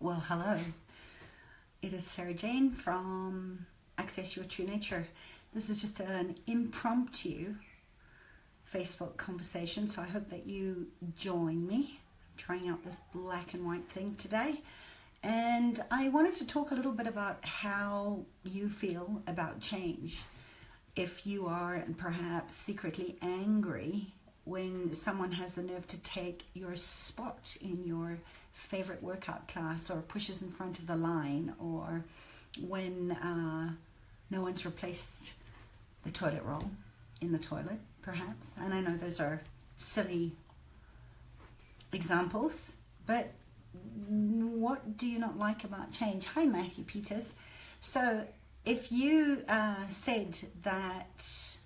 Well, hello. It is Sarah Jane from Access Your True Nature. This is just an impromptu Facebook conversation, so I hope that you join me. I'm trying out this black and white thing today. And I wanted to talk a little bit about how you feel about change. If you are perhaps secretly angry when someone has the nerve to take your spot in your favorite workout class, or pushes in front of the line, or when no one's replaced the toilet roll in the toilet, perhaps. And I know those are silly examples, but what do you not like about change? Hi, Matthew Peters. So if you said that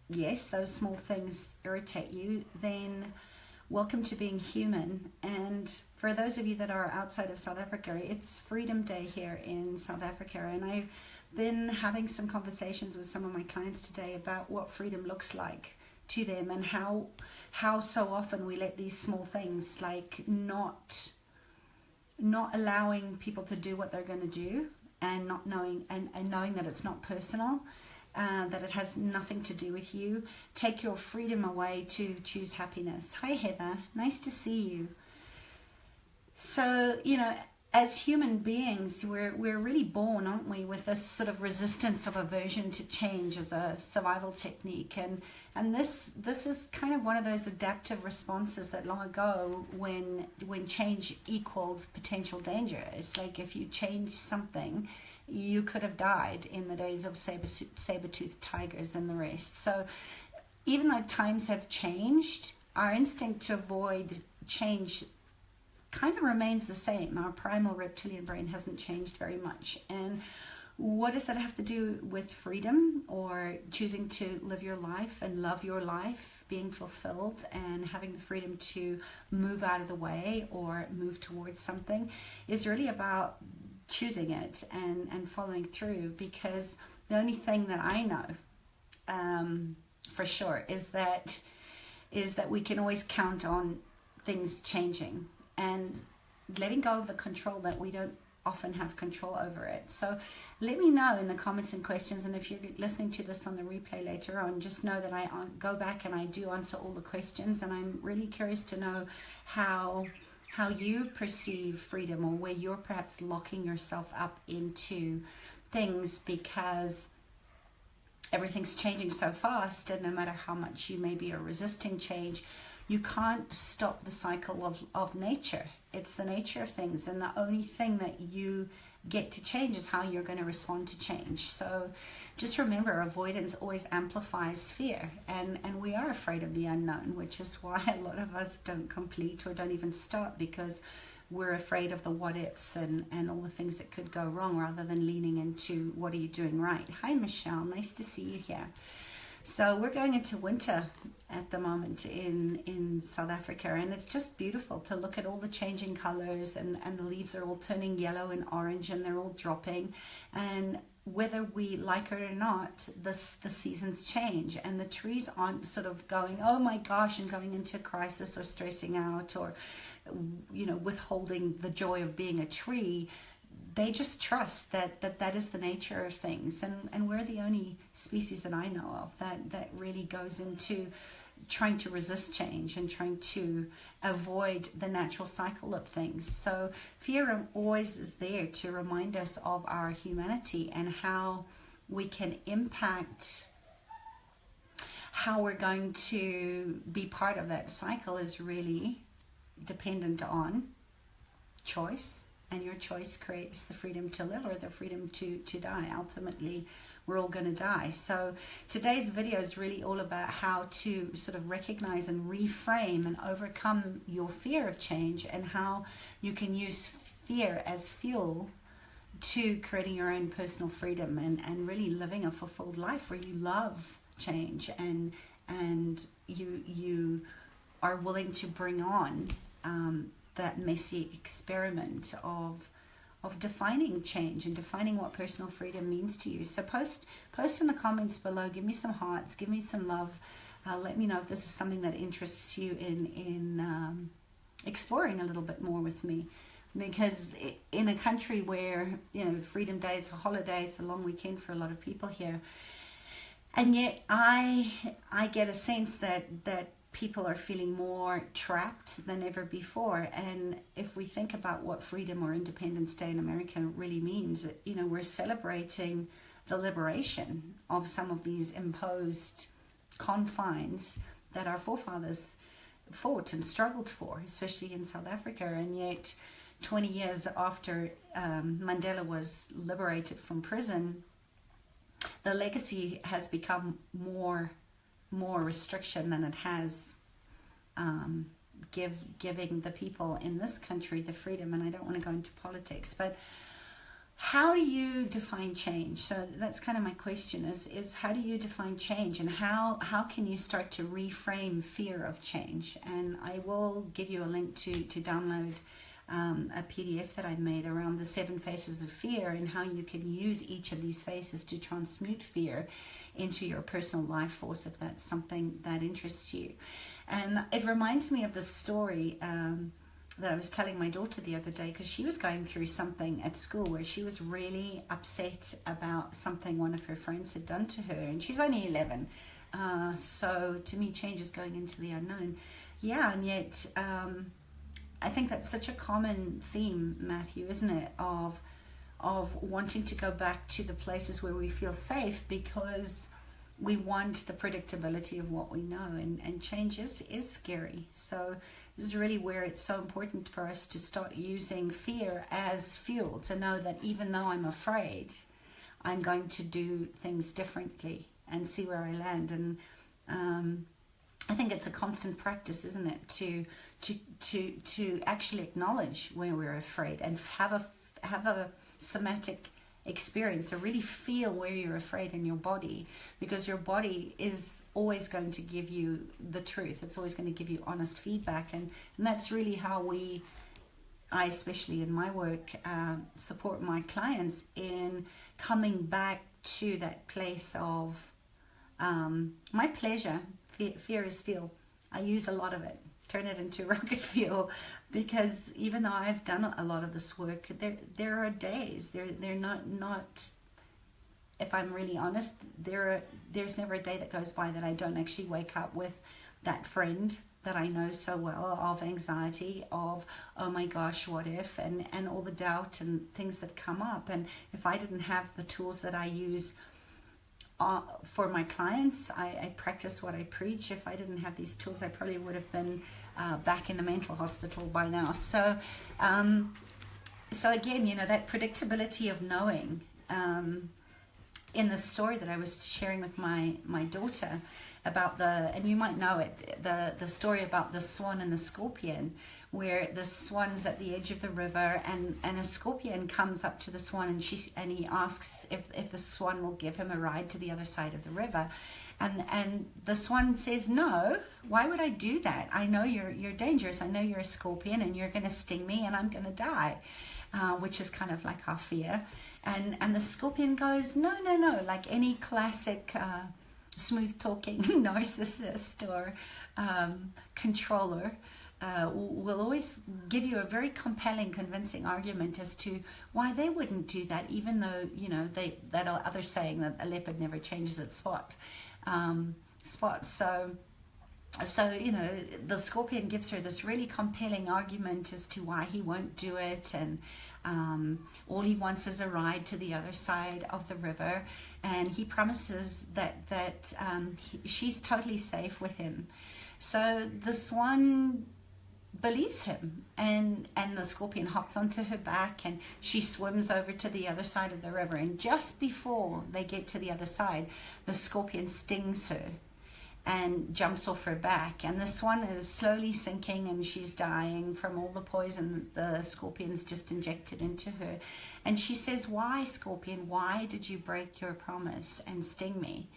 yes, those small things irritate you, then welcome to being human. And for those of you that are outside of South Africa, it's Freedom Day here in South Africa, and I've been having some conversations with some of my clients today about what freedom looks like to them, and how so often we let these small things, like not allowing people to do what they're going to do, and not knowing and knowing that it's not personal, that it has nothing to do with you, take your freedom away to choose happiness. Hi Heather, nice to see you. So, as human beings, we're really born, aren't we, with this sort of resistance of aversion to change as a survival technique, and this is kind of one of those adaptive responses that long ago, when change equaled potential danger. It's like if you change something, you could have died in the days of saber-toothed tigers and the rest. So even though times have changed, our instinct to avoid change kind of remains the same. Our primal reptilian brain hasn't changed very much. And what does that have to do with freedom, or choosing to live your life and love your life, being fulfilled and having the freedom to move out of the way or move towards something? Is really about choosing it and following through, because the only thing that I know for sure is that we can always count on things changing and letting go of the control that we don't often have control over it. So let me know in the comments and questions, and if you're listening to this on the replay later on, just know that I go back and I do answer all the questions, and I'm really curious to know how you perceive freedom, or where you're perhaps locking yourself up into things because everything's changing so fast, and no matter how much you maybe are resisting change, you can't stop the cycle of nature. It's the nature of things, and the only thing that you get to change is how you're going to respond to change. So just remember, avoidance always amplifies fear, and we are afraid of the unknown, which is why a lot of us don't complete or don't even start, because we're afraid of the what ifs and all the things that could go wrong, rather than leaning into what are you doing right. Hi Michelle, nice to see you here. So we're going into winter at the moment in South Africa, and it's just beautiful to look at all the changing colors, and the leaves are all turning yellow and orange, and they're all dropping. And whether we like it or not, the seasons change, and the trees aren't sort of going, oh my gosh, and going into a crisis or stressing out, or withholding the joy of being a tree. They just trust that is the nature of things, and we're the only species that I know of that really goes into trying to resist change and trying to avoid the natural cycle of things. So fear always is there to remind us of our humanity, and how we can impact how we're going to be part of that cycle is really dependent on choice. And your choice creates the freedom to live, or the freedom to die. Ultimately, we're all going to die. So today's video is really all about how to sort of recognize and reframe and overcome your fear of change, and how you can use fear as fuel to creating your own personal freedom, and really living a fulfilled life where you love change, and you are willing to bring on that messy experiment of defining change and defining what personal freedom means to you. So post in the comments below, give me some hearts, give me some love, let me know if this is something that interests you in exploring a little bit more with me. because in a country where, you know, Freedom Day, it's a holiday, it's a long weekend for a lot of people here, and yet I get a sense that people are feeling more trapped than ever before. And if we think about what Freedom or Independence Day in America really means, you know, we're celebrating the liberation of some of these imposed confines that our forefathers fought and struggled for, especially in South Africa. And yet 20 years after Mandela was liberated from prison, the legacy has become more restriction than it has giving the people in this country the freedom. And I don't want to go into politics, but how do you define change? So that's kind of my question, is how do you define change, and how can you start to reframe fear of change? And I will give you a link to download a PDF that I made around the 7 phases of fear, and how you can use each of these phases to transmute fear into your personal life force, if that's something that interests you. And it reminds me of the story that I was telling my daughter the other day, because she was going through something at school where she was really upset about something one of her friends had done to her, and she's only 11. So to me, change is going into the unknown. Yeah, and yet I think that's such a common theme, Matthew, isn't it, of wanting to go back to the places where we feel safe, because we want the predictability of what we know, and change is scary. So this is really where it's so important for us to start using fear as fuel, to know that even though I'm afraid, I'm going to do things differently and see where I land. And I think it's a constant practice, isn't it, to actually acknowledge when we're afraid and have a somatic experience, so really feel where you're afraid in your body, because your body is always going to give you the truth. It's always going to give you honest feedback, and that's really how I especially in my work support my clients in coming back to that place of my pleasure. Fear is fuel. I use a lot of it. Turn it into rocket fuel, because even though I've done a lot of this work, there are days, they're not, if I'm really honest, there's never a day that goes by that I don't actually wake up with that friend that I know so well, of anxiety, of, oh my gosh, what if, and all the doubt and things that come up. And if I didn't have the tools that I use for my clients, I practice what I preach. If I didn't have these tools, I probably would have been back in the mental hospital by now. So again, you know, that predictability of knowing, in the story that I was sharing with my daughter about and you might know it, the story about the swan and the scorpion, where the swan's at the edge of the river, and a scorpion comes up to the swan, and he asks if the swan will give him a ride to the other side of the river. And the swan says, no, why would I do that? I know you're dangerous. I know you're a scorpion, and you're going to sting me, and I'm going to die, which is kind of like our fear. And the scorpion goes, no, like any classic smooth-talking narcissist or controller will always give you a very compelling, convincing argument as to why they wouldn't do that, even though, you know, that other saying that a leopard never changes its spots. So, you know, the scorpion gives her this really compelling argument as to why he won't do it, and all he wants is a ride to the other side of the river, and he promises that she's totally safe with him. So the swan believes him, and the scorpion hops onto her back, and she swims over to the other side of the river, and just before they get to the other side, the scorpion stings her and jumps off her back, and the swan is slowly sinking, and she's dying from all the poison the scorpion's just injected into her. And she says, why, scorpion, why did you break your promise and sting me?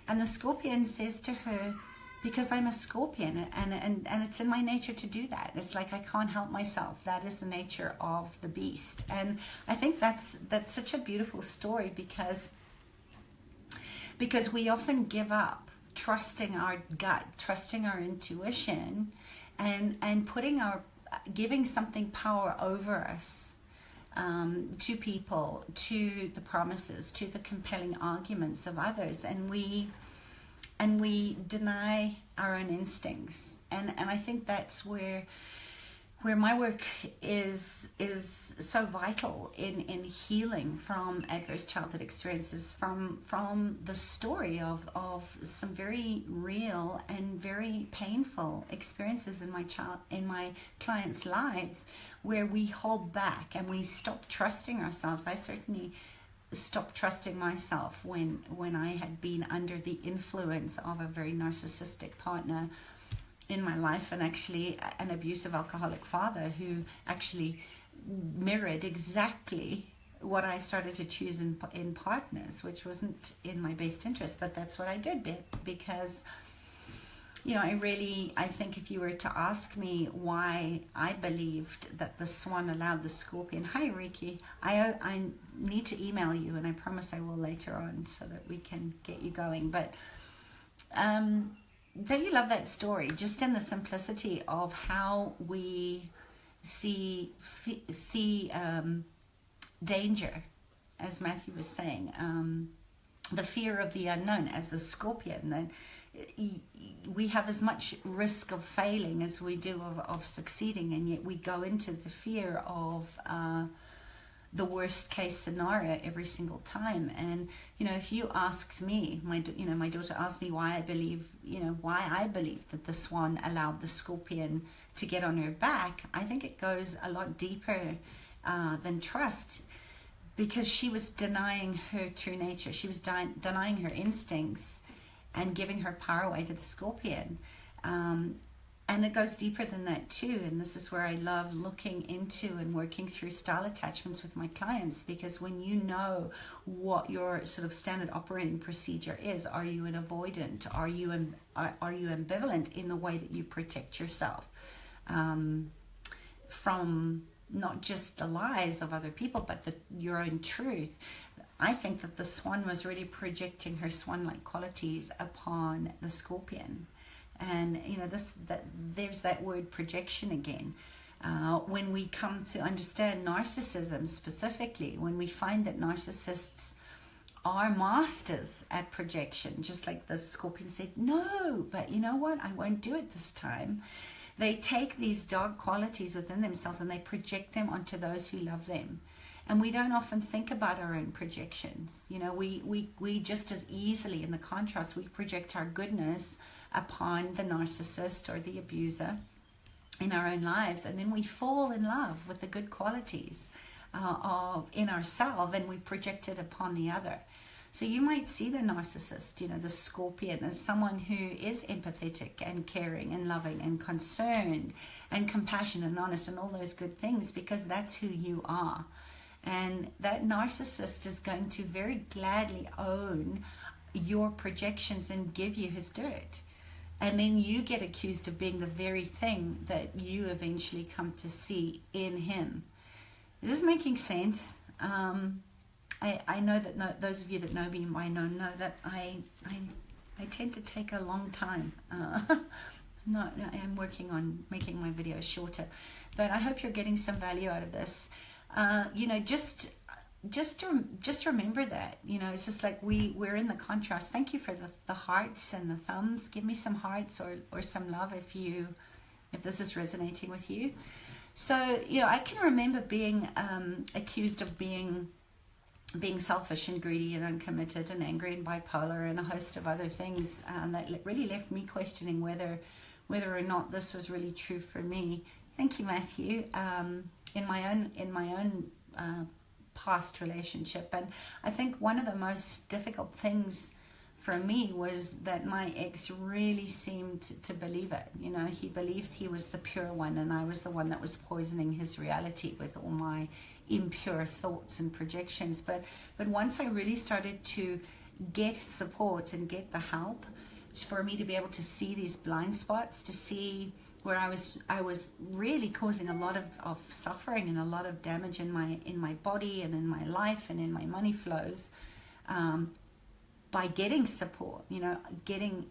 And the scorpion says to her, because I'm a scorpion, and it's in my nature to do that. It's like I can't help myself. That is the nature of the beast. And I think that's such a beautiful story, because we often give up trusting our gut, trusting our intuition, and giving something power over us, to people, to the promises, to the compelling arguments of others, and we deny our own instincts. And I think that's where my work is so vital in healing from adverse childhood experiences, from the story of some very real and very painful experiences in my clients' lives, where we hold back and we stop trusting ourselves. I certainly stopped trusting myself when I had been under the influence of a very narcissistic partner in my life, and actually an abusive alcoholic father who actually mirrored exactly what I started to choose in partners, which wasn't in my best interest, but that's what I did, because I think if you were to ask me why I believed that the swan allowed the scorpion, hi Riki, I need to email you, and I promise I will later on so that we can get you going. But don't you love that story, just in the simplicity of how we see danger, as Matthew was saying, the fear of the unknown as a scorpion, that we have as much risk of failing as we do of succeeding, and yet we go into the fear of the worst case scenario every single time. And if you asked me, my daughter asked me why I believe that the swan allowed the scorpion to get on her back, I think it goes a lot deeper than trust, because she was denying her true nature. She was denying her instincts and giving her power away to the scorpion. And it goes deeper than that too. And this is where I love looking into and working through style attachments with my clients, because when you know what your sort of standard operating procedure is, are you an avoidant? Are you ambivalent in the way that you protect yourself from not just the lies of other people, but your own truth? I think that the swan was really projecting her swan-like qualities upon the scorpion. And there's that word projection again. When we come to understand narcissism specifically, when we find that narcissists are masters at projection, just like the scorpion said, no, but you know what, I won't do it this time. They take these dark qualities within themselves and they project them onto those who love them. And we don't often think about our own projections. We just as easily, in the contrast, we project our goodness upon the narcissist or the abuser in our own lives, and then we fall in love with the good qualities in ourselves, and we project it upon the other. So you might see the narcissist, the scorpion, as someone who is empathetic and caring and loving and concerned and compassionate and honest and all those good things, because that's who you are. And that narcissist is going to very gladly own your projections and give you his dirt. And then you get accused of being the very thing that you eventually come to see in him. Is this making sense? I know that those of you that know me by now know that I tend to take a long time. I'm working on making my videos shorter. But I hope you're getting some value out of this. Just remember that, it's just like we're in the contrast. Thank you for the hearts and the thumbs. Give me some hearts or some love if this is resonating with you. So, I can remember being accused of being selfish and greedy and uncommitted and angry and bipolar and a host of other things that really left me questioning whether or not this was really true for me. Thank you, Matthew. In my own past relationship, and I think one of the most difficult things for me was that my ex really seemed to believe it. He believed he was the pure one, and I was the one that was poisoning his reality with all my impure thoughts and projections. But once I really started to get support and get the help for me to be able to see these blind spots, to see where I was really causing a lot of suffering and a lot of damage in my body and in my life and in my money flows, by getting support, getting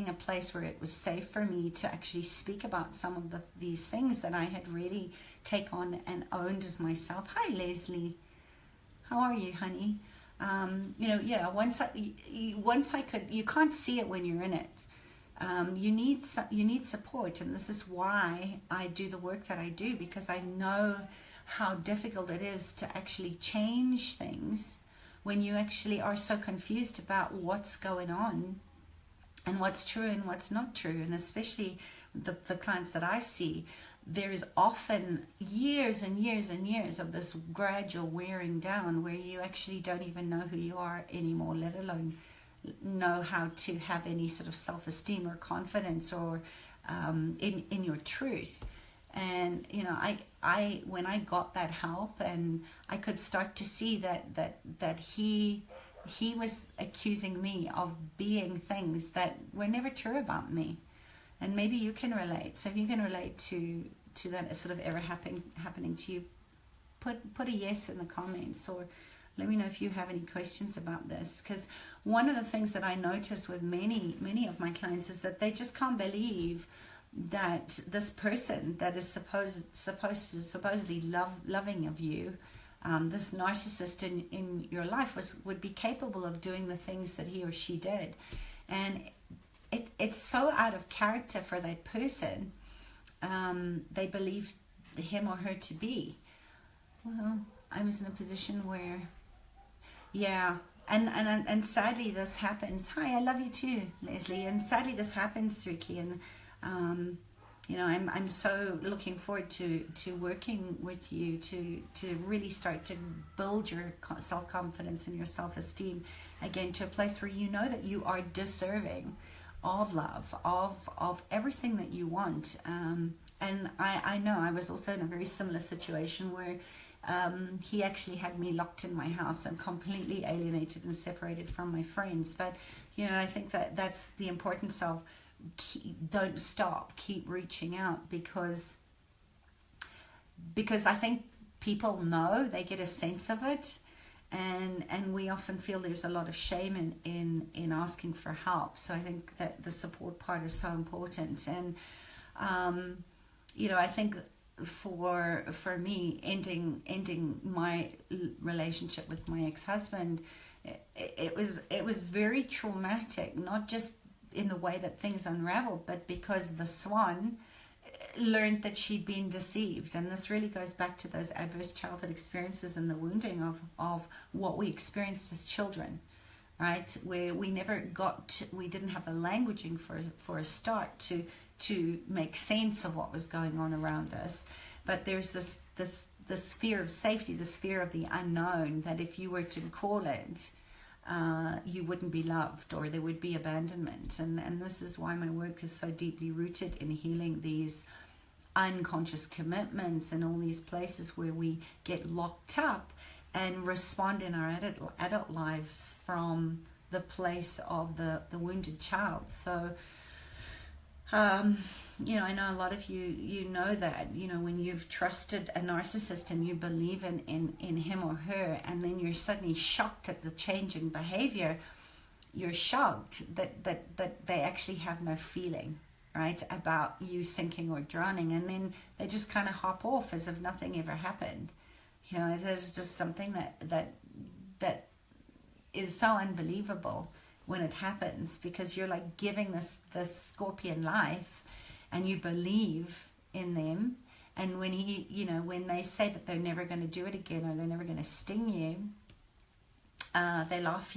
a place where it was safe for me to actually speak about some of these things that I had really take on and owned as myself. Hi, Leslie. How are you, honey? Once I could, you can't see it when you're in it. You need support, and this is why I do the work that I do, because I know how difficult it is to actually change things when you actually are so confused about what's going on and what's true and what's not true. And especially the clients that I see, there is often years and years and years of this gradual wearing down where you actually don't even know who you are anymore, let alone know how to have any sort of self-esteem or confidence or in your truth. And I when I got that help, and I could start to see that he was accusing me of being things that were never true about me. And maybe you can relate. So if you can relate to that sort of ever happening to you, put a yes in the comments, or let me know if you have any questions about this. Because one of the things that I notice with many of my clients is that they just can't believe that this person that is supposedly loving of you, this narcissist in your life would be capable of doing the things that he or she did. And it's so out of character for that person. They believe him or her to be. Well, I was in a position where, and sadly this happens. Hi, I love you too, Leslie. And sadly this happens, Ricky. And I'm so looking forward to working with you to really start to build your self-confidence and your self-esteem again to a place where you know that you are deserving of love, of everything that you want. And I know I was also in a very similar situation where he actually had me locked in my house and completely alienated and separated from my friends. But I think that's the importance of don't stop, keep reaching out, because I think people know, they get a sense of it. And we often feel there's a lot of shame in asking for help. So I think that the support part is so important. And I think for me, ending my relationship with my ex-husband, it was very traumatic, not just in the way that things unraveled, but because the swan learned that she'd been deceived. And this really goes back to those adverse childhood experiences and the wounding of what we experienced as children, right? Where we didn't have the languaging for a start to make sense of what was going on around us. But there's this fear of safety, this fear of the unknown, that if you were to call it, you wouldn't be loved, or there would be abandonment. And this is why my work is so deeply rooted in healing these unconscious commitments and all these places where we get locked up and respond in our adult lives from the place of the wounded child. So I know a lot of you know that, when you've trusted a narcissist and you believe in him or her, and then you're suddenly shocked at the change in behavior, you're shocked that they actually have no feeling, right, about you sinking or drowning, and then they just kind of hop off as if nothing ever happened. There's just something that is so unbelievable when it happens, because you're like giving this scorpion life, and you believe in them, and when when they say that they're never going to do it again, or they're never going to sting you, they laugh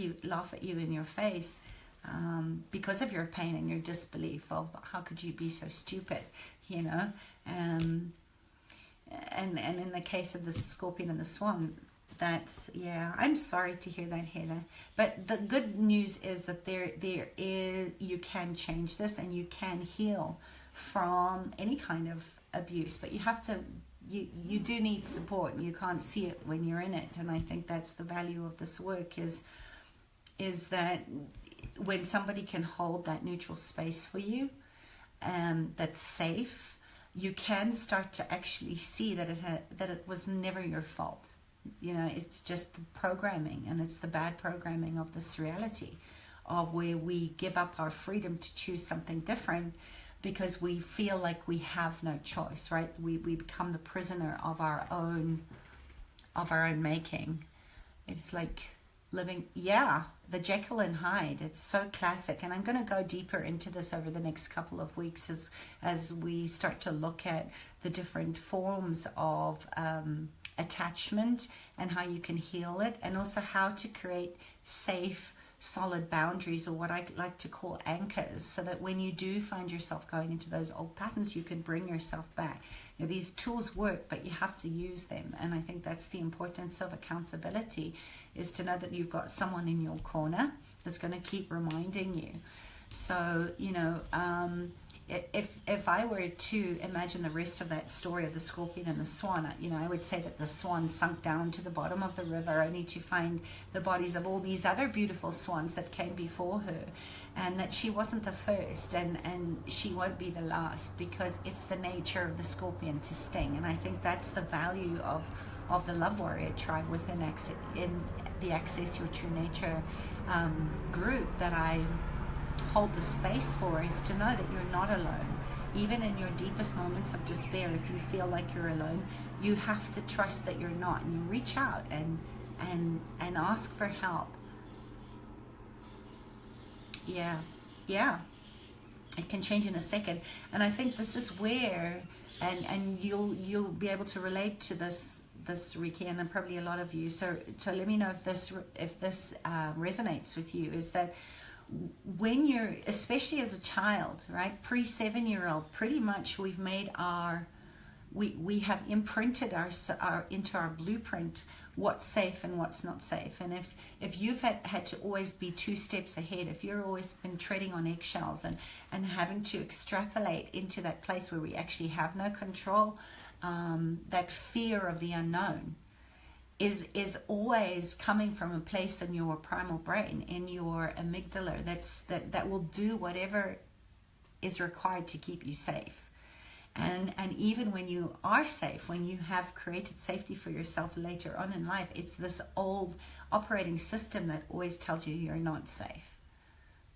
at you in your face, because of your pain and your disbelief of how could you be so stupid, and in the case of the scorpion and the swan, that's, I'm sorry to hear that, Heather. But the good news is that there is, you can change this, and you can heal from any kind of abuse. But you have to, you do need support, and you can't see it when you're in it. And I think that's the value of this work, is that when somebody can hold that neutral space for you, that's safe, you can start to actually see that it was never your fault. It's just the programming, and it's the bad programming of this reality of where we give up our freedom to choose something different because we feel like we have no choice, right? We become the prisoner of our own making. It's like living, the Jekyll and Hyde. It's so classic, and I'm going to go deeper into this over the next couple of weeks as we start to look at the different forms of attachment and how you can heal it, and also how to create safe, solid boundaries, or what I like to call anchors, so that when you do find yourself going into those old patterns, you can bring yourself back. You know, these tools work, but you have to use them, and I think that's the importance of accountability, is to know that you've got someone in your corner that's going to keep reminding you. So, you know, if I were to imagine the rest of that story of the scorpion and the swan, you know, I would say that the swan sunk down to the bottom of the river only to find the bodies of all these other beautiful swans that came before her, and that she wasn't the first, and she won't be the last, because it's the nature of the scorpion to sting. And I think that's the value of the Love Warrior tribe within in the Access Your True Nature group that I hold the space for, is to know that you're not alone. Even in your deepest moments of despair, if you feel like you're alone, you have to trust that you're not, and you reach out and ask for help. Yeah, it can change in a second. And I think this is where, and you'll be able to relate to this Riki, and probably a lot of you. So let me know if this resonates with you. Is that when you're, especially as a child, right, pre-7-year-old, pretty much we've made we have imprinted our into our blueprint what's safe and what's not safe. And if you've had to always be 2 steps ahead, if you're always been treading on eggshells and having to extrapolate into that place where we actually have no control, that fear of the unknown is always coming from a place in your primal brain, in your amygdala, that will do whatever is required to keep you safe. And even when you are safe, when you have created safety for yourself later on in life, it's this old operating system that always tells you you're not safe.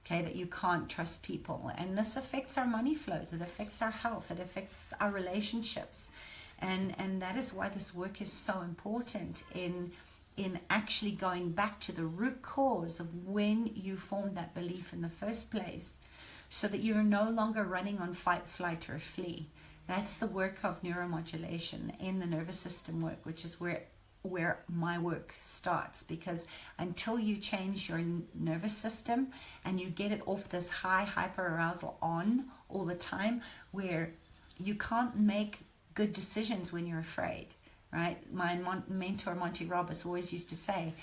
Okay, that you can't trust people. And this affects our money flows, it affects our health, it affects our relationships. And that is why this work is so important in actually going back to the root cause of when you formed that belief in the first place, so that you're no longer running on fight, flight, or flee. That's the work of neuromodulation in the nervous system work, which is where my work starts. Because until you change your nervous system and you get it off this high hyperarousal on all the time, where you can't make good decisions when you're afraid, right? My mentor Monty Roberts always used to say,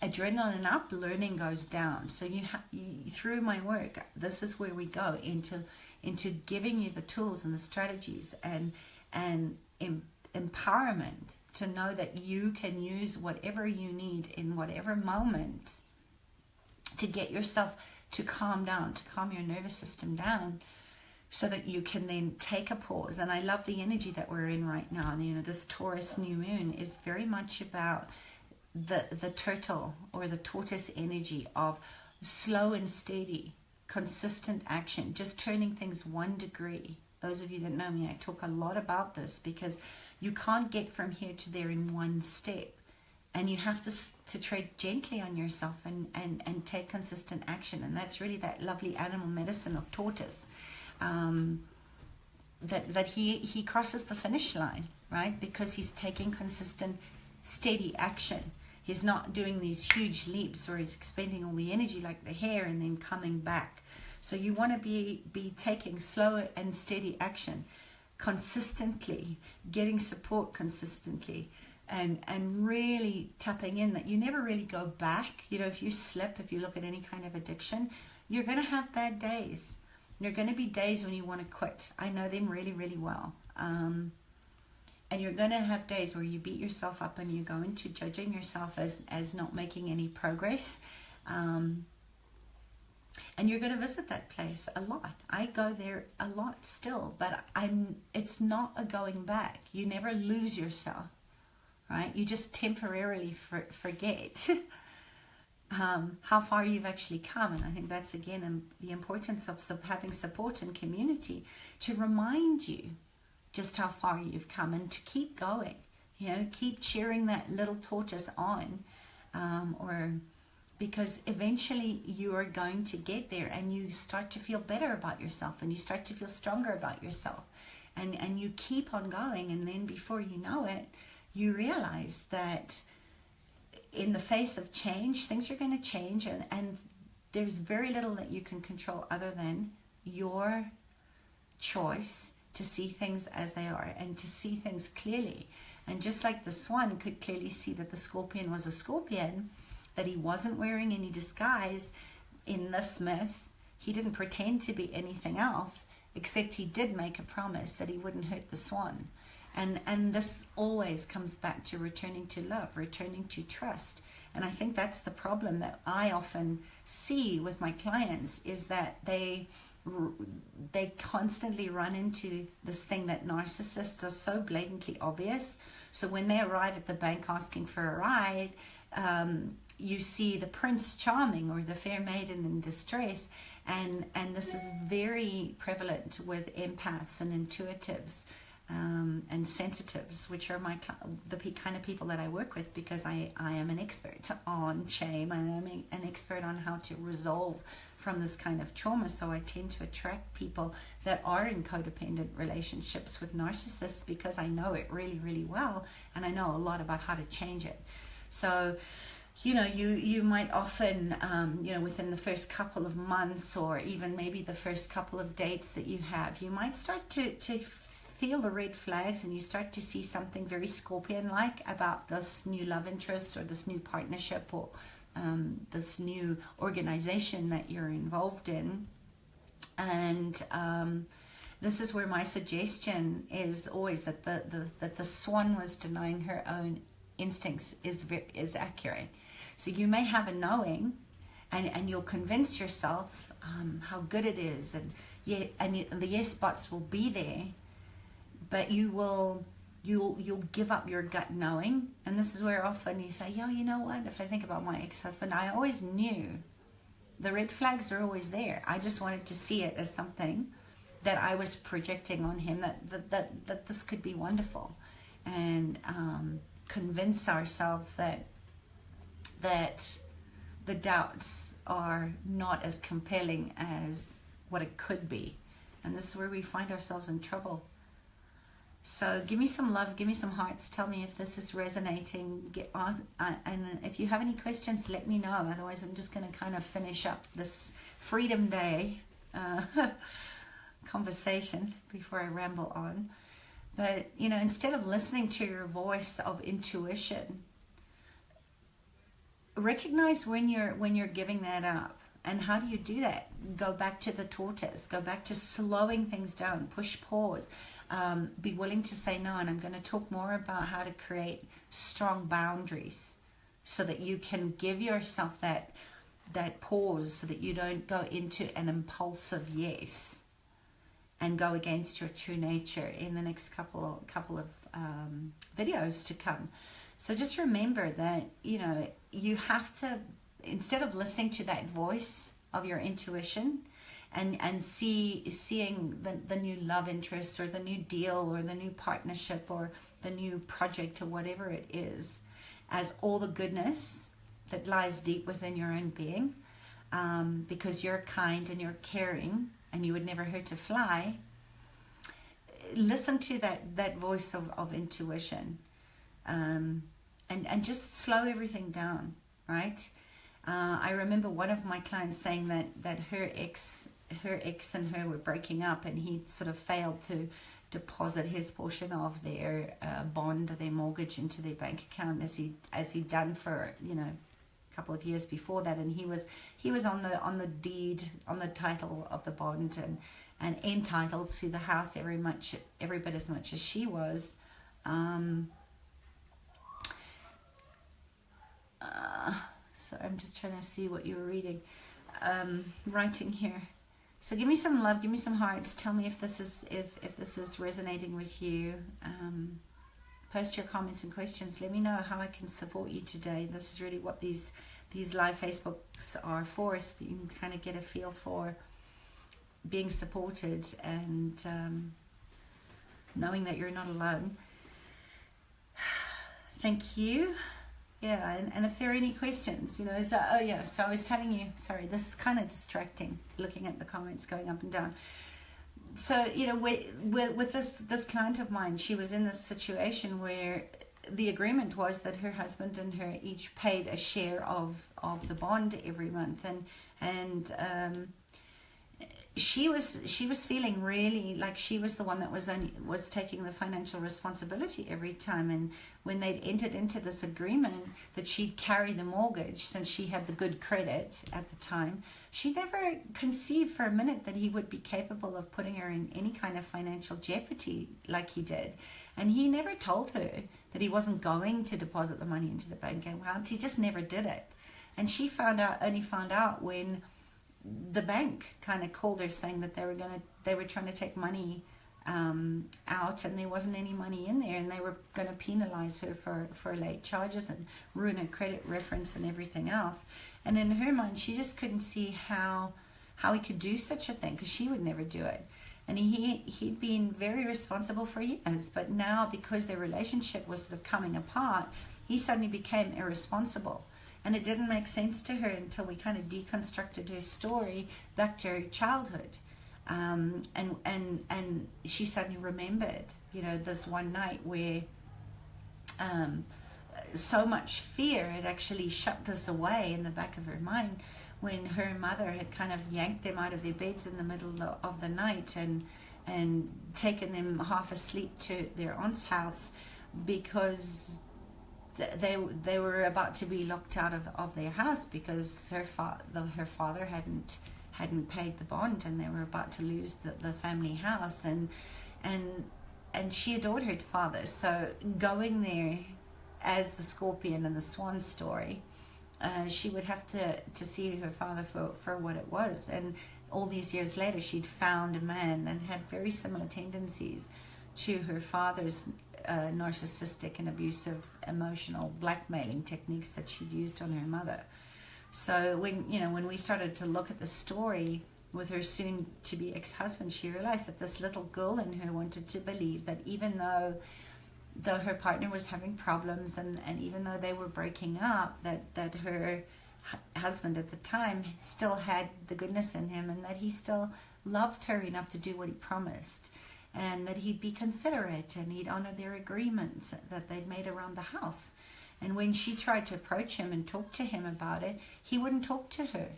adrenaline up, learning goes down. So through my work, this is where we go into giving you the tools and the strategies and empowerment to know that you can use whatever you need in whatever moment to get yourself to calm down, to calm your nervous system down, so that you can then take a pause. And I love the energy that we're in right now. And, you know, this Taurus new moon is very much about the turtle or the tortoise energy of slow and steady, consistent action, just turning things 1 degree. Those of you that know me, I talk a lot about this, because you can't get from here to there in 1 step. And you have to tread gently on yourself and take consistent action. And that's really that lovely animal medicine of tortoise. That he crosses the finish line, right? Because he's taking consistent, steady action. He's not doing these huge leaps where he's expending all the energy like the hare and then coming back. So you want to be taking slow and steady action consistently, getting support consistently, and really tapping in that you never really go back. You know, if you slip, if you look at any kind of addiction, you're going to have bad days. There are going to be days when you want to quit. I know them really, really well. And you're going to have days where you beat yourself up and you go into judging yourself as not making any progress. And you're going to visit that place a lot. I go there a lot still, but it's not a going back. You never lose yourself, right? You just temporarily forget. how far you've actually come. And I think that's again the importance of having support and community to remind you just how far you've come and to keep going. You know, keep cheering that little tortoise on, because eventually you are going to get there, and you start to feel better about yourself, and you start to feel stronger about yourself, and you keep on going, and then before you know it, you realize that in the face of change, things are going to change, and there's very little that you can control other than your choice to see things as they are and to see things clearly. And just like the swan could clearly see that the scorpion was a scorpion, that he wasn't wearing any disguise in this myth, he didn't pretend to be anything else, except he did make a promise that he wouldn't hurt the swan. And this always comes back to returning to love, returning to trust. And I think that's the problem that I often see with my clients, is that they constantly run into this thing that narcissists are so blatantly obvious. So when they arrive at the bank asking for a ride, you see the Prince Charming or the fair maiden in distress. And this is very prevalent with empaths and intuitives, and sensitives, which are the kind of people that I work with, because I am an expert on shame, and I'm an expert on how to resolve from this kind of trauma. So I tend to attract people that are in codependent relationships with narcissists, because I know it really, really well, and I know a lot about how to change it. So, you know, you might often, within the first couple of months, or even maybe the first couple of dates that you have, you might start to feel the red flags, and you start to see something very scorpion-like about this new love interest, or this new partnership, or this new organization that you're involved in. And this is where my suggestion is always that the swan was denying her own instincts is accurate. So you may have a knowing, and you'll convince yourself how good it is, and the yes buts will be there, but you'll give up your gut knowing. And this is where often you say, yeah, you know what, if I think about my ex-husband, I always knew the red flags are always there. I just wanted to see it as something that I was projecting on him, that this could be wonderful, and convince ourselves that the doubts are not as compelling as what it could be. And this is where we find ourselves in trouble. So give me some love, give me some hearts, tell me if this is resonating, and if you have any questions, let me know. Otherwise, I'm just going to kind of finish up this Freedom Day conversation before I ramble on. But, you know, instead of listening to your voice of intuition, recognize when you're giving that up. And how do you do that? Go back to the tortoise, go back to slowing things down, push pause. Be willing to say no. And I'm going to talk more about how to create strong boundaries so that you can give yourself that pause, so that you don't go into an impulsive yes and go against your true nature in the next couple of videos to come. So just remember that, you know, you have to, instead of listening to that voice of your intuition and seeing the new love interest, or the new deal, or the new partnership, or the new project, or whatever it is, as all the goodness that lies deep within your own being, because you're kind and you're caring and you would never hurt a fly, listen to that voice of intuition, and just slow everything down, right? I remember one of my clients saying that her ex and her were breaking up, and he sort of failed to deposit his portion of their bond, their mortgage, into their bank account as he'd done for, you know, a couple of years before that. And he was on the deed, on the title of the bond, and entitled to the house every bit as much as she was. So I'm just trying to see what you were reading, writing here. So give me some love, give me some hearts. Tell me if this is resonating with you. Post your comments and questions. Let me know how I can support you today. This is really what these these live Facebooks are for, so you can kind of get a feel for being supported and knowing that you're not alone. Thank you. Yeah, and if there are any questions, you know, so I was telling you, sorry, this is kind of distracting, looking at the comments going up and down. So, you know, with this client of mine, she was in this situation where the agreement was that her husband and her each paid a share of the bond every month, and she was feeling really like she was the one that was taking the financial responsibility every time. And when they'd entered into this agreement that she'd carry the mortgage, since she had the good credit at the time, she never conceived for a minute that he would be capable of putting her in any kind of financial jeopardy like he did. And he never told her that he wasn't going to deposit the money into the bank account. He just never did it. And she only found out when the bank kind of called her saying that they were trying to take money out, and there wasn't any money in there, and they were going to penalize her for late charges and ruin her credit reference and everything else. And in her mind, she just couldn't see how he could do such a thing, because she would never do it. And he'd been very responsible for years, but now, because their relationship was sort of coming apart, he suddenly became irresponsible. And it didn't make sense to her until we kind of deconstructed her story back to her childhood. And she suddenly remembered, you know, this one night where so much fear had actually shut this away in the back of her mind, when her mother had kind of yanked them out of their beds in the middle of the night and taken them half asleep to their aunt's house, because they were about to be locked out of their house because her father hadn't paid the bond, and they were about to lose the family house, and she adored her father. So going there as the scorpion and the swan story, she would have to see her father for what it was. And all these years later, she'd found a man that had very similar tendencies to her father's narcissistic and abusive emotional blackmailing techniques that she'd used on her mother. So when we started to look at the story with her soon-to-be ex-husband, she realized that this little girl in her wanted to believe that even though her partner was having problems, and even though they were breaking up, that her husband at the time still had the goodness in him, and that he still loved her enough to do what he promised, and that he'd be considerate, and he'd honor their agreements that they'd made around the house. And when she tried to approach him and talk to him about it, he wouldn't talk to her.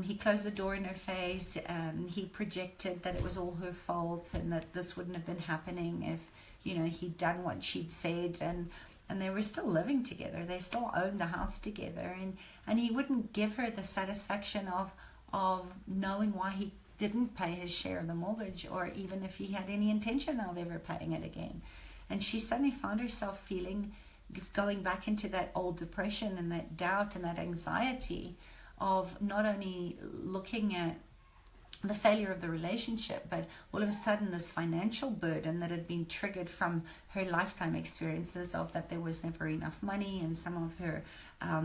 He closed the door in her face, and he projected that it was all her fault, and that this wouldn't have been happening if, you know, he'd done what she'd said. And they were still living together. They still owned the house together. And he wouldn't give her the satisfaction of knowing why he didn't pay his share of the mortgage, or even if he had any intention of ever paying it again. And she suddenly found herself going back into that old depression and that doubt and that anxiety of not only looking at the failure of the relationship, but all of a sudden this financial burden that had been triggered from her lifetime experiences of that there was never enough money, and some of her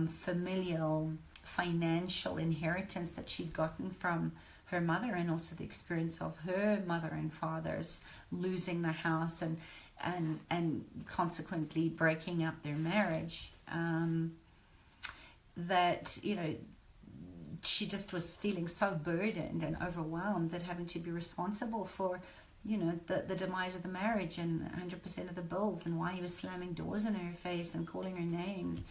familial financial inheritance that she'd gotten from her mother, and also the experience of her mother and father's losing the house and consequently breaking up their marriage, that, you know, she just was feeling so burdened and overwhelmed at having to be responsible for, you know, the demise of the marriage and 100% of the bills, and why he was slamming doors in her face and calling her names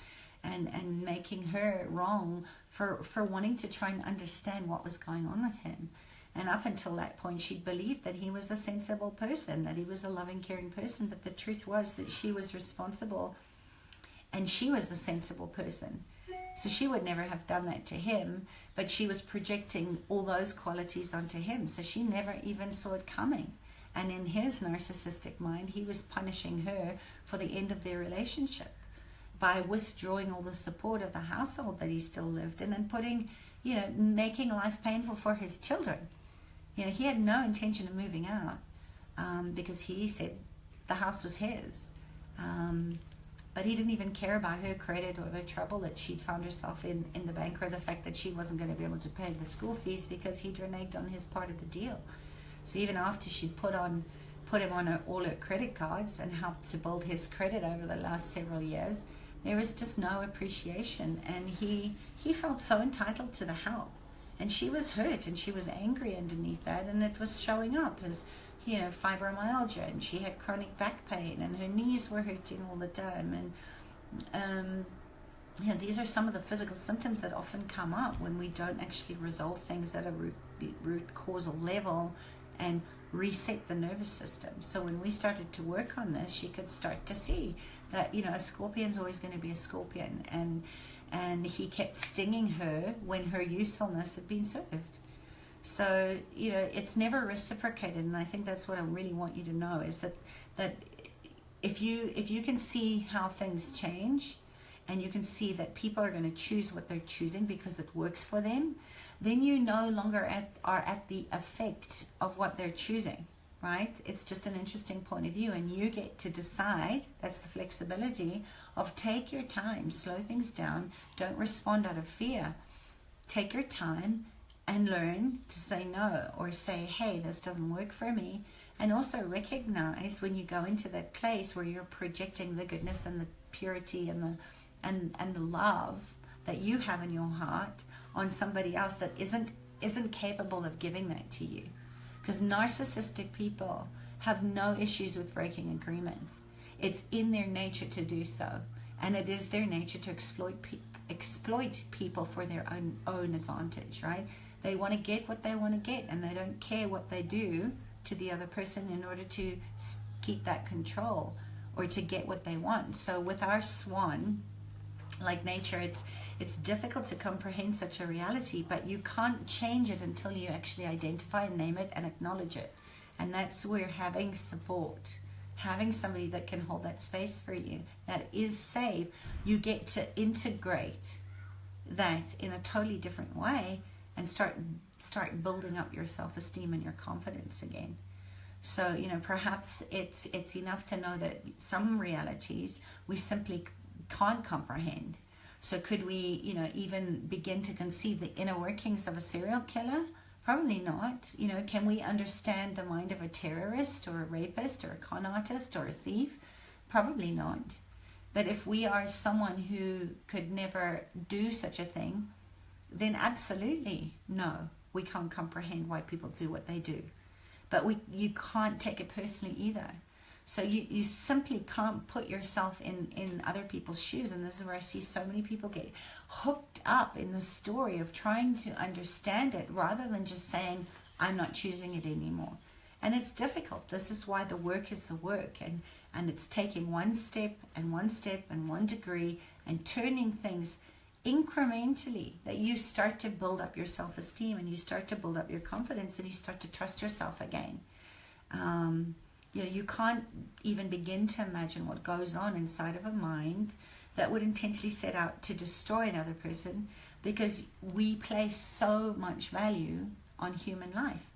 and making her wrong for wanting to try and understand what was going on with him. And up until that point, she'd believed that he was a sensible person, that he was a loving, caring person. But the truth was that she was responsible, and she was the sensible person. So she would never have done that to him, but she was projecting all those qualities onto him. So she never even saw it coming. And in his narcissistic mind, he was punishing her for the end of their relationship by withdrawing all the support of the household that he still lived in, and putting, you know, making life painful for his children. You know, he had no intention of moving out because he said the house was his. But he didn't even care about her credit or the trouble that she'd found herself in the bank, or the fact that she wasn't going to be able to pay the school fees because he'd reneged on his part of the deal. So even after she'd put him on all her credit cards and helped to build his credit over the last several years, there was just no appreciation. And he felt so entitled to the help. And she was hurt and she was angry underneath that, and it was showing up as, fibromyalgia, and she had chronic back pain and her knees were hurting all the time. And these are some of the physical symptoms that often come up when we don't actually resolve things at a root causal level and reset the nervous system. So when we started to work on this, she could start to see that, a scorpion's always going to be a scorpion, and he kept stinging her when her usefulness had been served. So, it's never reciprocated, and I think that's what I really want you to know, is that if you can see how things change, and you can see that people are going to choose what they're choosing because it works for them, then you no longer are at the effect of what they're choosing, right? It's just an interesting point of view, and you get to decide. That's the flexibility of take your time, slow things down, don't respond out of fear. Take your time and learn to say no, or say, hey, this doesn't work for me. And also recognize when you go into that place where you're projecting the goodness and the purity and the love that you have in your heart on somebody else that isn't capable of giving that to you. Because narcissistic people have no issues with breaking agreements. It's in their nature to do so, and it is their nature to exploit people for their own advantage, right? They want to get what they want to get, and they don't care what they do to the other person in order to keep that control or to get what they want. So with our swan, like nature, it's difficult to comprehend such a reality, but you can't change it until you actually identify and name it and acknowledge it. And that's where having support, having somebody that can hold that space for you, that is safe, you get to integrate that in a totally different way and start building up your self-esteem and your confidence again. So, perhaps it's enough to know that some realities we simply can't comprehend. So could we, even begin to conceive the inner workings of a serial killer? Probably not. Can we understand the mind of a terrorist or a rapist or a con artist or a thief? Probably not. But if we are someone who could never do such a thing, then absolutely no, we can't comprehend why people do what they do. But you can't take it personally either. So you simply can't put yourself in other people's shoes. And this is where I see so many people get hooked up in the story of trying to understand it rather than just saying, I'm not choosing it anymore. And it's difficult. This is why the work is the work. And it's taking one step and one degree and turning things incrementally, that you start to build up your self-esteem and you start to build up your confidence and you start to trust yourself again. You can't even begin to imagine what goes on inside of a mind that would intentionally set out to destroy another person, because we place so much value on human life.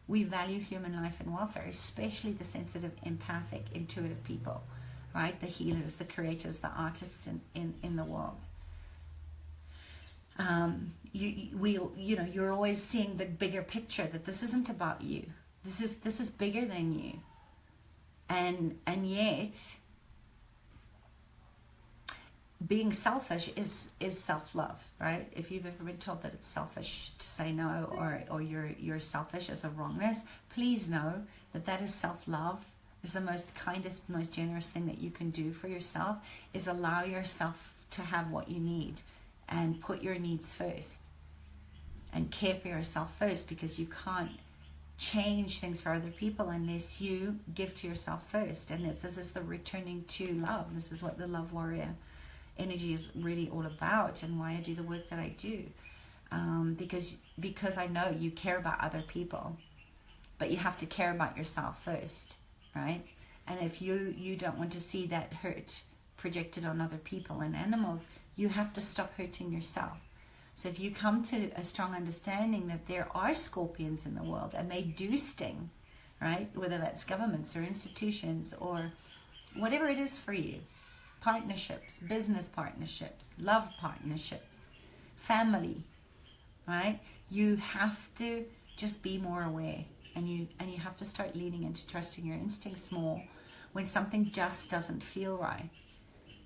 We value human life and welfare, especially the sensitive, empathic, intuitive people, right? The healers, the creators, the artists in the world. You're always seeing the bigger picture, that this isn't about you. This is bigger than you. And yet, being selfish is self-love, right? If you've ever been told that it's selfish to say no, or you're selfish as a wrongness, please know that is self-love. Is the most kindest, most generous thing that you can do for yourself, is allow yourself to have what you need and put your needs first and care for yourself first, because you can't change things for other people unless you give to yourself first. And if this is the returning to love, this is what the love warrior energy is really all about, and why I do the work that I do, because I know you care about other people, but you have to care about yourself first, right? And if you don't want to see that hurt projected on other people and animals, you have to stop hurting yourself. So if you come to a strong understanding that there are scorpions in the world and they do sting, right? Whether that's governments or institutions or whatever it is for you, partnerships, business partnerships, love partnerships, family, right? You have to just be more aware, and you have to start leaning into trusting your instincts more when something just doesn't feel right.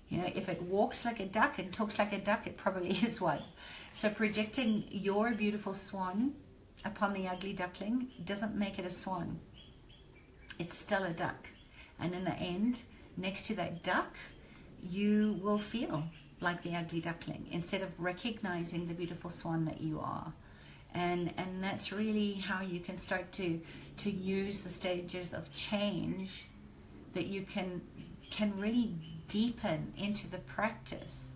You know, if it walks like a duck and talks like a duck, it probably is one. So projecting your beautiful swan upon the ugly duckling doesn't make it a swan. It's still a duck. And in the end, next to that duck, you will feel like the ugly duckling instead of recognizing the beautiful swan that you are. And that's really how you can start to use the stages of change, that you can really deepen into the practice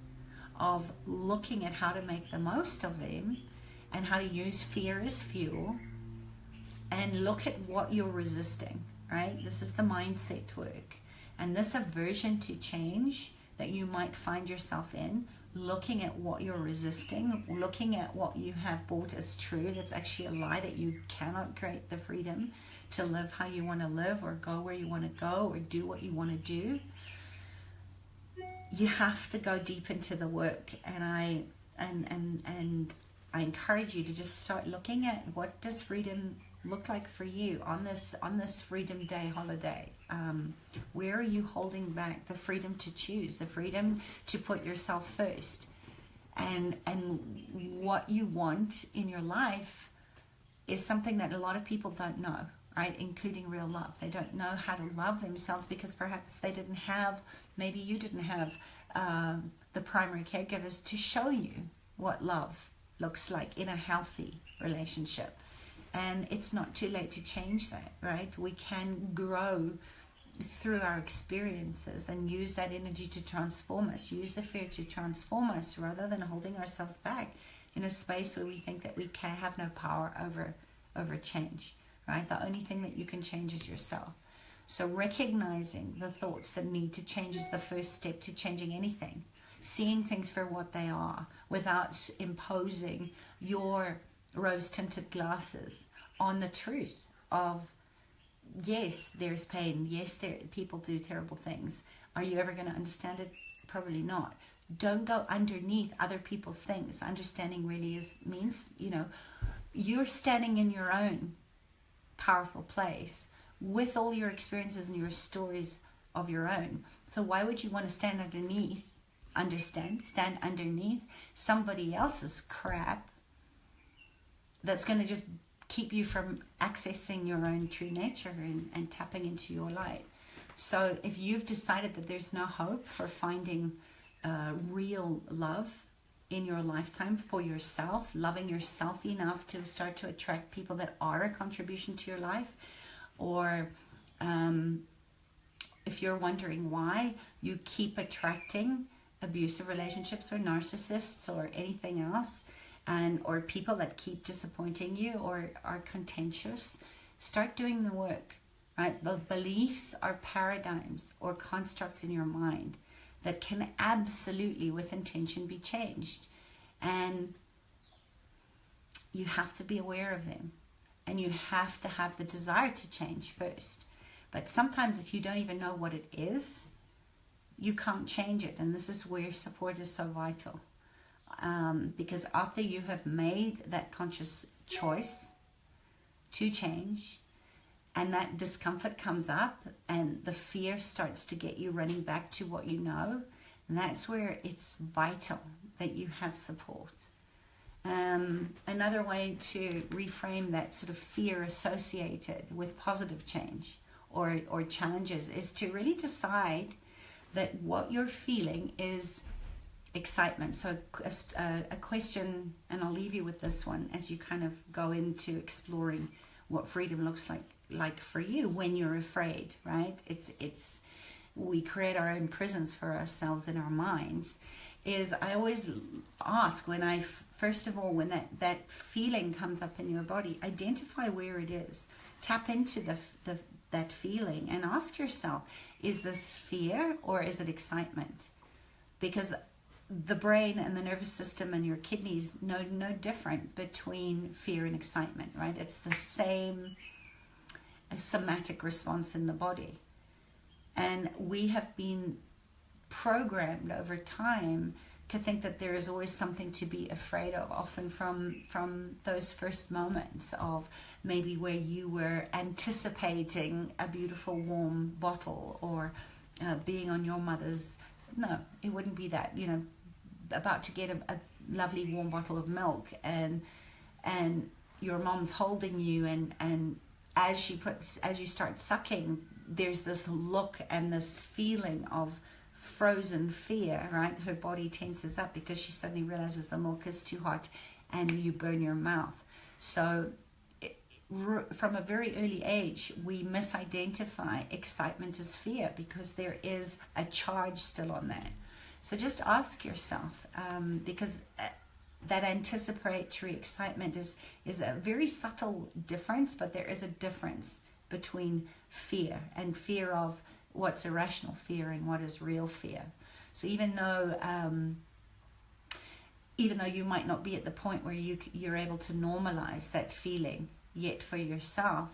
of looking at how to make the most of them and how to use fear as fuel, and look at what you're resisting, right? This is the mindset work. And this aversion to change that you might find yourself in, looking at what you're resisting, looking at what you have bought as true, that's actually a lie, that you cannot create the freedom to live how you want to live, or go where you want to go, or do what you want to do. You have to go deep into the work, and I encourage you to just start looking at, what does freedom look like for you on this Freedom Day holiday? Where are you holding back the freedom to choose, the freedom to put yourself first? And what you want in your life is something that a lot of people don't know, right? Including real love. They don't know how to love themselves because perhaps they didn't have, maybe you didn't have the primary caregivers to show you what love looks like in a healthy relationship. And it's not too late to change that, right? We can grow through our experiences and use that energy to transform us, use the fear to transform us, rather than holding ourselves back in a space where we think that we can have no power over change, right? The only thing that you can change is yourself. So recognizing the thoughts that need to change is the first step to changing anything. Seeing things for what they are without imposing your rose-tinted glasses on the truth of, yes, there's pain. Yes, people do terrible things. Are you ever going to understand it? Probably not. Don't go underneath other people's things. Understanding really means, you're standing in your own powerful place with all your experiences and your stories of your own. So why would you want to stand underneath somebody else's crap that's going to just keep you from accessing your own true nature and tapping into your light? So if you've decided that there's no hope for finding real love in your lifetime for yourself, loving yourself enough to start to attract people that are a contribution to your life, or if you're wondering why you keep attracting abusive relationships or narcissists or anything else, or people that keep disappointing you or are contentious, start doing the work, right? The beliefs are paradigms or constructs in your mind that can absolutely, with intention, be changed. And you have to be aware of them. And you have to have the desire to change first. But sometimes if you don't even know what it is, you can't change it. And this is where support is so vital. Because after you have made that conscious choice to change, and that discomfort comes up and the fear starts to get you running back to what you know, that's where it's vital that you have support. Another way to reframe that sort of fear associated with positive change or challenges is to really decide that what you're feeling is excitement. So a question, and I'll leave you with this one as you kind of go into exploring what freedom looks like for you when you're afraid, right? It's we create our own prisons for ourselves in our minds. Is I always ask when first of all, when that feeling comes up in your body, identify where it is, tap into that feeling and ask yourself, is this fear or is it excitement? Because the brain and the nervous system and your kidneys know no different between fear and excitement, right? It's the same somatic response in the body. And we have been programmed over time to think that there is always something to be afraid of, often from those first moments of maybe where you were anticipating a beautiful warm bottle, or being on your mother's, no, it wouldn't be that, you know, about to get a lovely warm bottle of milk, and your mom's holding you, and as you start sucking, there's this look and this feeling of frozen fear, right? Her body tenses up because she suddenly realizes the milk is too hot and you burn your mouth. So from a very early age, we misidentify excitement as fear because there is a charge still on that. So just ask yourself, because that anticipatory excitement is a very subtle difference, but there is a difference between fear and fear of what's irrational fear and what is real fear. So even though you might not be at the point where you're able to normalize that feeling yet for yourself,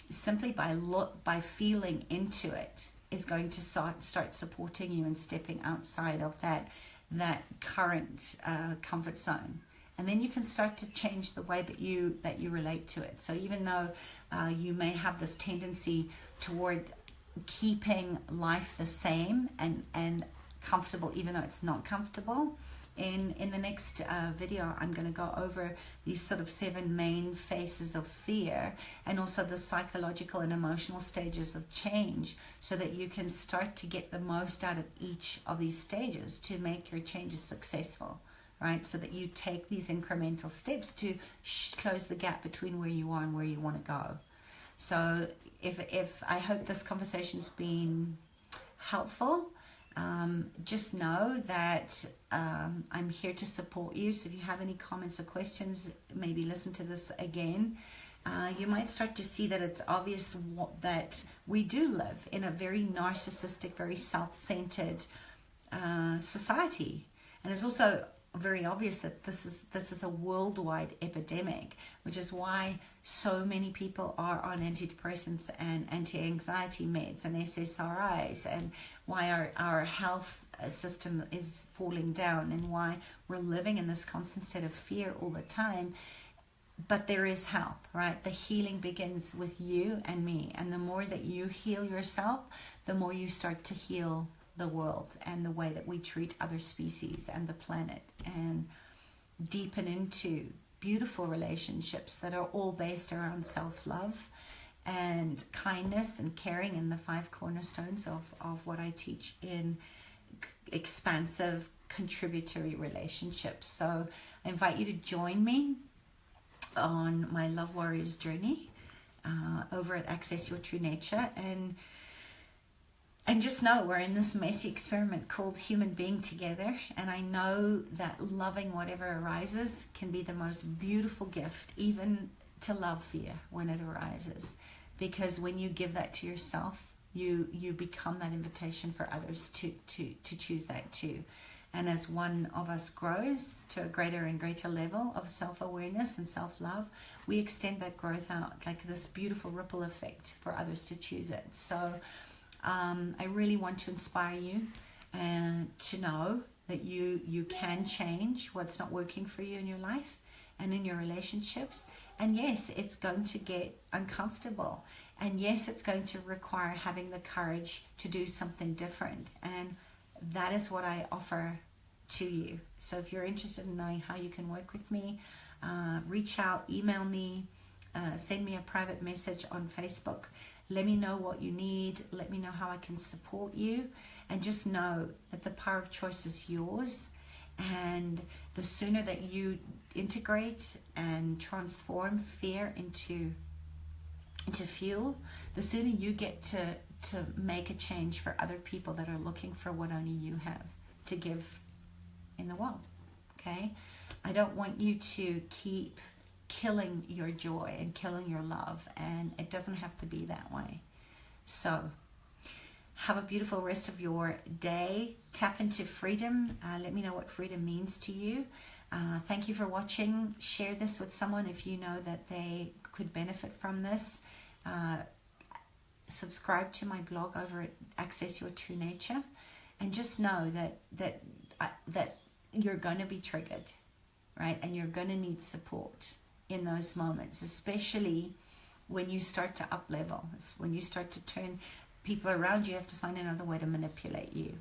simply by feeling into it is going to start supporting you and stepping outside of that current comfort zone. And then you can start to change the way that you relate to it. So even though you may have this tendency toward keeping life the same and comfortable, even though it's not comfortable, in the next video I'm going to go over these sort of 7 main phases of fear, and also the psychological and emotional stages of change, so that you can start to get the most out of each of these stages to make your changes successful, right? So that you take these incremental steps to close the gap between where you are and where you want to go. So if I hope this conversation's been helpful, just know that I'm here to support you. So if you have any comments or questions, maybe listen to this again. You might start to see that it's obvious that we do live in a very narcissistic, very self-centered society. And it's also very obvious that this is a worldwide epidemic, which is why so many people are on antidepressants and anti-anxiety meds and SSRIs, and why our health system is falling down, and why we're living in this constant state of fear all the time. But there is help, right? The healing begins with you and me, and the more that you heal yourself, the more you start to heal the world and the way that we treat other species and the planet, and deepen into beautiful relationships that are all based around self-love and kindness and caring, and the 5 cornerstones of what I teach in expansive contributory relationships. So I invite you to join me on my Love Warriors journey over at Access Your True Nature, and just know we're in this messy experiment called human being together. And I know that loving whatever arises can be the most beautiful gift, even to love fear when it arises. Because when you give that to yourself, you become that invitation for others to choose that too. And as one of us grows to a greater and greater level of self-awareness and self-love, we extend that growth out like this beautiful ripple effect for others to choose it. So I really want to inspire you and to know that you can change what's not working for you in your life and in your relationships. And yes, it's going to get uncomfortable. And yes, it's going to require having the courage to do something different. And that is what I offer to you. So if you're interested in knowing how you can work with me, reach out, email me, send me a private message on Facebook. Let me know what you need. Let me know how I can support you. And just know that the power of choice is yours. And the sooner that you integrate and transform fear into fuel, the sooner you get to make a change for other people that are looking for what only you have to give in the world. Okay? I don't want you to keep killing your joy and killing your love, and it doesn't have to be that way. So have a beautiful rest of your day. Tap into freedom. Let me know what freedom means to you. Thank you for watching. Share this with someone if you know that they could benefit from this. Subscribe to my blog over at Access Your True Nature, and just know that you're going to be triggered, right? And you're going to need support in those moments, especially when you start to up level. It's when you start to turn people around you, have to find another way to manipulate you.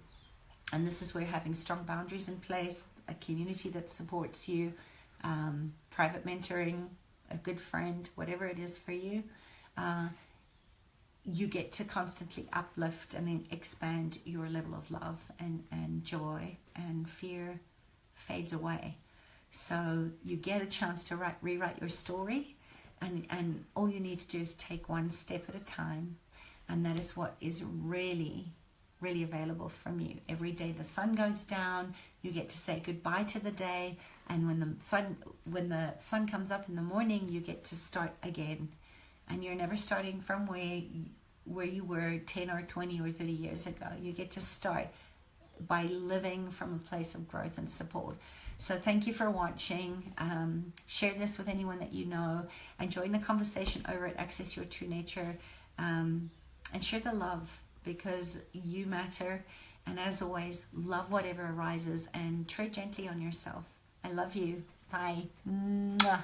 And this is where having strong boundaries in place, a community that supports you, private mentoring, a good friend, whatever it is for you, you get to constantly uplift and then expand your level of love, and joy, and fear fades away. So you get a chance to rewrite your story, and all you need to do is take one step at a time, and that is what is really, really available from you. Every day the sun goes down, you get to say goodbye to the day, and when the sun comes up in the morning, you get to start again. And you're never starting from where you were 10 or 20 or 30 years ago. You get to start by living from a place of growth and support. So thank you for watching. Share this with anyone that you know, and join the conversation over at Access Your True Nature, and share the love, because you matter. And as always, love whatever arises and tread gently on yourself. I love you. Bye. Mwah.